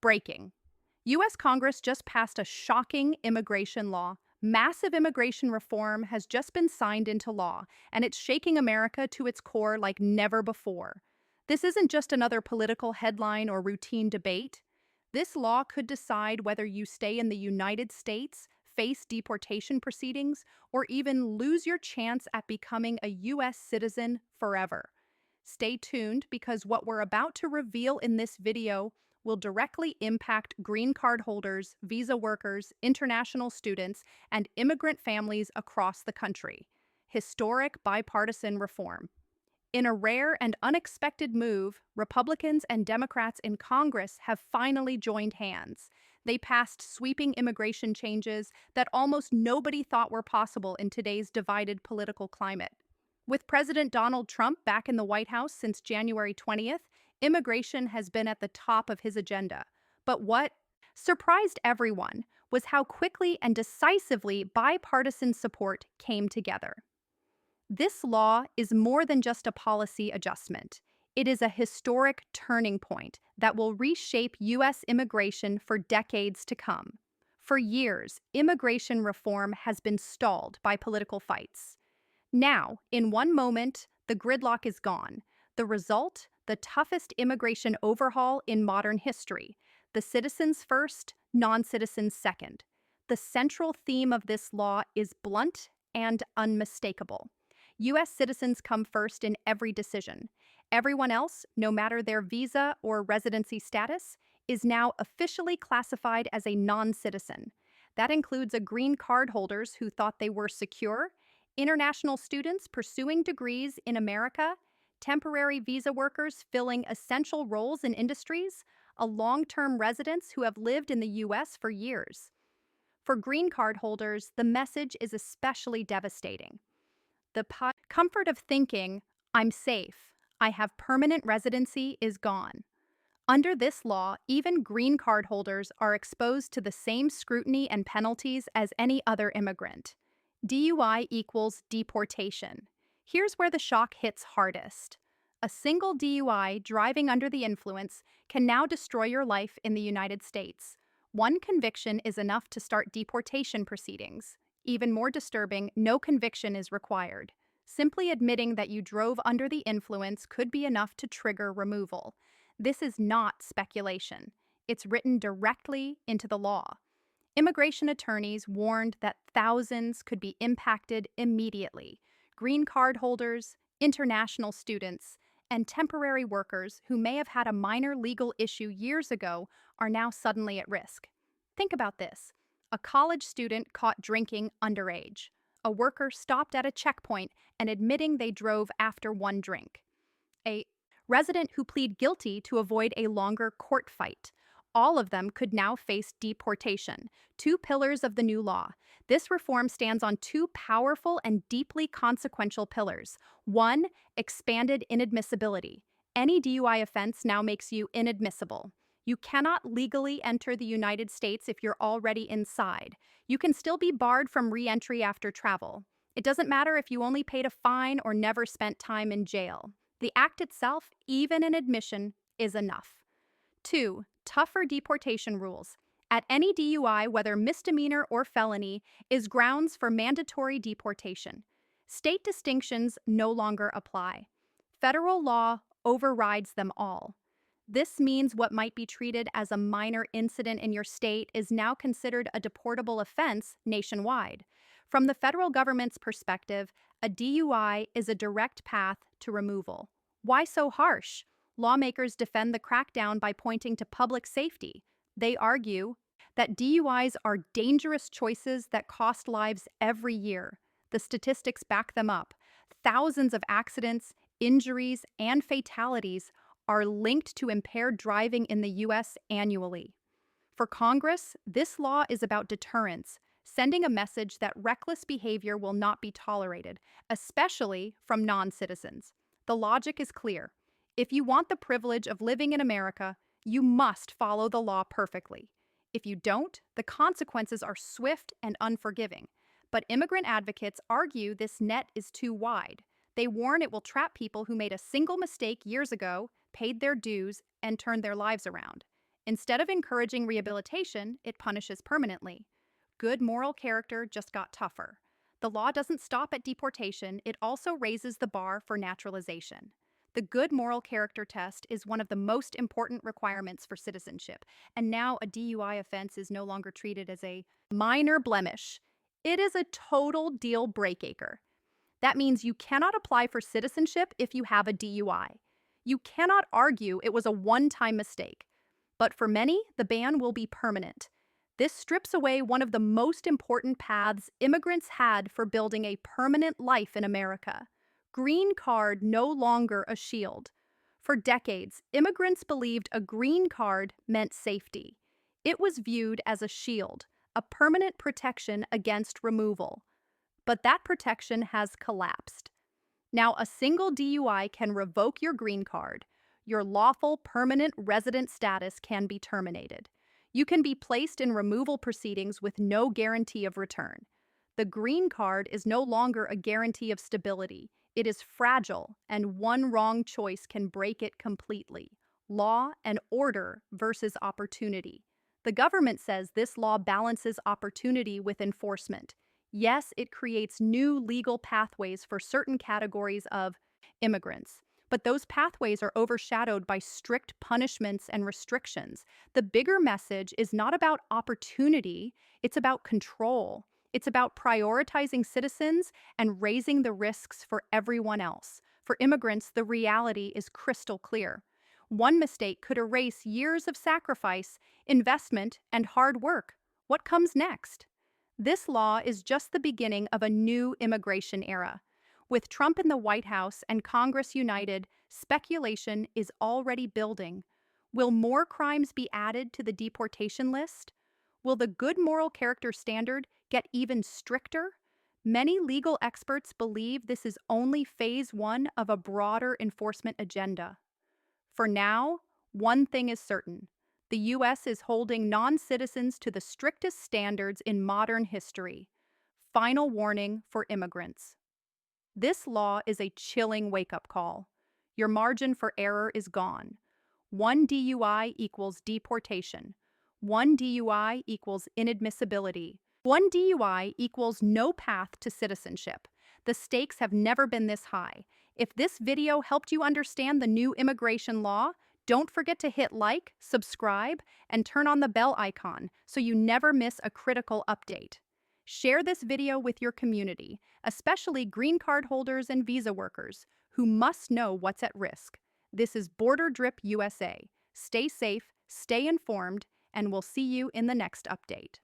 Breaking. U.S. Congress just passed a shocking immigration law. Massive immigration reform has just been signed into law, and it's shaking America to its core like never before. This isn't just another political headline or routine debate. This law could decide whether you stay in the United States, face deportation proceedings, or even lose your chance at becoming a U.S. citizen forever. Stay tuned because what we're about to reveal in this video will directly impact green card holders, visa workers, international students, and immigrant families across the country. Historic bipartisan reform. In a rare and unexpected move, Republicans and Democrats in Congress have finally joined hands. They passed sweeping immigration changes that almost nobody thought were possible in today's divided political climate. With President Donald Trump back in the White House since January 20th, immigration has been at the top of his agenda. But what surprised everyone was how quickly and decisively bipartisan support came together. This law is more than just a policy adjustment. It is a historic turning point that will reshape U.S. immigration for decades to come. For years, immigration reform has been stalled by political fights. Now, in one moment, the gridlock is gone. The result? The toughest immigration overhaul in modern history. The citizens first, non-citizens second. The central theme of this law is blunt and unmistakable. U.S. citizens come first in every decision. Everyone else, no matter their visa or residency status, is now officially classified as a non-citizen. That includes green card holders who thought they were secure, international students pursuing degrees in America, temporary visa workers filling essential roles in industries, long-term residents who have lived in the U.S. for years. For green card holders, the message is especially devastating. The comfort of thinking, "I'm safe, I have permanent residency," is gone. Under this law, even green card holders are exposed to the same scrutiny and penalties as any other immigrant. DUI equals deportation. Here's where the shock hits hardest. A single DUI, driving under the influence, can now destroy your life in the United States. One conviction is enough to start deportation proceedings. Even more disturbing, no conviction is required. Simply admitting that you drove under the influence could be enough to trigger removal. This is not speculation. It's written directly into the law. Immigration attorneys warned that thousands could be impacted immediately. Green card holders, international students, and temporary workers who may have had a minor legal issue years ago are now suddenly at risk. Think about this. A college student caught drinking underage. A worker stopped at a checkpoint and admitting they drove after one drink. A resident who pleaded guilty to avoid a longer court fight. All of them could now face deportation, two pillars of the new law. This reform stands on two powerful and deeply consequential pillars. One, expanded inadmissibility. Any DUI offense now makes you inadmissible. You cannot legally enter the United States if you're already inside. You can still be barred from re-entry after travel. It doesn't matter if you only paid a fine or never spent time in jail. The act itself, even an admission, is enough. 2. Tougher deportation rules. At any DUI, whether misdemeanor or felony, is grounds for mandatory deportation. State distinctions no longer apply. Federal law overrides them all. This means what might be treated as a minor incident in your state is now considered a deportable offense nationwide. From the federal government's perspective, a DUI is a direct path to removal. Why so harsh? Lawmakers defend the crackdown by pointing to public safety. They argue that DUIs are dangerous choices that cost lives every year. The statistics back them up. Thousands of accidents, injuries, and fatalities are linked to impaired driving in the U.S. annually. For Congress, this law is about deterrence, sending a message that reckless behavior will not be tolerated, especially from non-citizens. The logic is clear. If you want the privilege of living in America, you must follow the law perfectly. If you don't, the consequences are swift and unforgiving. But immigrant advocates argue this net is too wide. They warn it will trap people who made a single mistake years ago, paid their dues, and turned their lives around. Instead of encouraging rehabilitation, it punishes permanently. Good moral character just got tougher. The law doesn't stop at deportation, it also raises the bar for naturalization. The good moral character test is one of the most important requirements for citizenship, and now a DUI offense is no longer treated as a minor blemish. It is a total deal breaker. That means you cannot apply for citizenship if you have a DUI. You cannot argue it was a one-time mistake. But for many, the ban will be permanent. This strips away one of the most important paths immigrants had for building a permanent life in America. Green card no longer a shield. For decades, immigrants believed a green card meant safety. It was viewed as a shield, a permanent protection against removal. But that protection has collapsed. Now, a single DUI can revoke your green card. Your lawful permanent resident status can be terminated. You can be placed in removal proceedings with no guarantee of return. The green card is no longer a guarantee of stability. It is fragile, and one wrong choice can break it completely. Law and order versus opportunity. The government says this law balances opportunity with enforcement. Yes, it creates new legal pathways for certain categories of immigrants. But those pathways are overshadowed by strict punishments and restrictions. The bigger message is not about opportunity, it's about control. It's about prioritizing citizens and raising the risks for everyone else. For immigrants, the reality is crystal clear. One mistake could erase years of sacrifice, investment, and hard work. What comes next? This law is just the beginning of a new immigration era. With Trump in the White House and Congress united, speculation is already building. Will more crimes be added to the deportation list? Will the good moral character standard get even stricter? Many legal experts believe this is only phase one of a broader enforcement agenda. For now, one thing is certain. The U.S. is holding non-citizens to the strictest standards in modern history. Final warning for immigrants. This law is a chilling wake-up call. Your margin for error is gone. One DUI equals deportation. One DUI equals inadmissibility. One DUI equals no path to citizenship. The stakes have never been this high. If this video helped you understand the new immigration law, don't forget to hit like, subscribe, and turn on the bell icon so you never miss a critical update. Share this video with your community, especially green card holders and visa workers, who must know what's at risk. This is Border Drip USA. Stay safe, stay informed, and we'll see you in the next update.